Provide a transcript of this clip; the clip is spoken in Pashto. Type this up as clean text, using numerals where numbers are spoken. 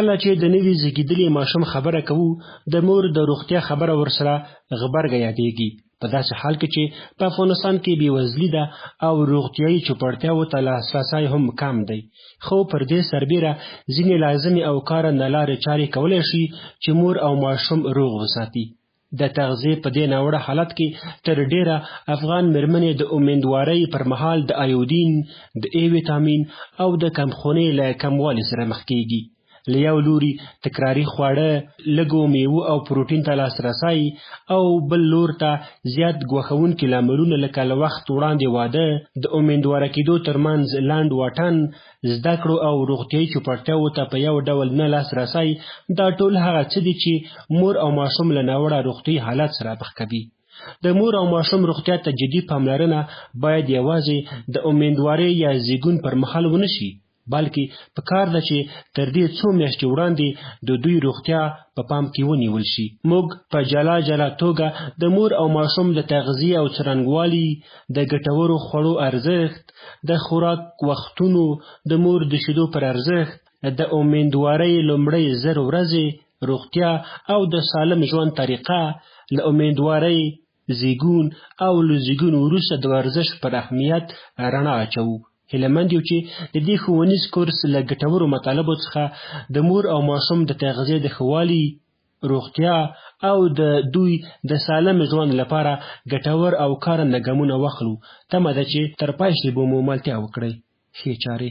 کله چې د نوي زیږیدلي ماشوم خبره کوو د مور د روغتیا خبره ورسره غبرګه یادېږي، په داسې حال کې چې په افغانستان کې بېوزلي ده او روغتیایي چوپړتیاوو ته لاسرسی هم کم دی، خو پر دې سربیره ځینې لازمې او کاره نلارې چارې کولی شي چې مور او ماشوم روغ وساتي. د تغذیې په دې ناوړه حالت کې تر ډیره افغان مېرمنې د امیندوارۍ پر مهال د ایودین، د A ویټامین او د کمخونۍ له کموالي سره مخ کېږي. له یو لوري تکراري خواړه، لږو میوو او پروټین ته لاسرسی، او بل لور ته زیات ګواښونکي لاملونه لکه له وخت وړاندې واده، د امیندواره کېدو ترمنځ لنډ واټن، زده کړو او روغتیایي چوپړتیاوو ته په یو ډول نه لاسرسی، دا ټول هغه څه دي چې مور او ماشوم له ناوړه روغتیایي حالت سره مخ کوي. د مور او ماشوم روغتیا ته جدي پاملرنه باید یوازې د امیندوارۍ یا زیږون پر مهال ونه شي، بلکې په کار ده چې تر دې څو میاشتې وړاندې د دوی روغتیا په پام کې ونیول شي. موږ په جلا جلا توګه د مور او ماشوم د تغذیې او څرنګوالي، د ګټورو خوړو ارزښت، د خوراک وختونو، د مور د شیدو پر ارزښت، د امیندوارۍ لومړۍ 1000 ورځې روغتیا او د سالم ژوند طریقه، له امیندوارۍ، زیږون او له زیږون وروسته د ورزش پر اهمیت رڼا اچوو. هیله مند یو چې د دې ښوونیز کورس له ګټورو مطالبو څخه د مور او ماشوم د تغذیې د ښه والي، روغتیا او د دوی د سالم ژوند لپاره ګټور او کارنده ګامونه واخلو. تمه ده چې تر پای به مو ملتیا وکړئ. ښې چارې.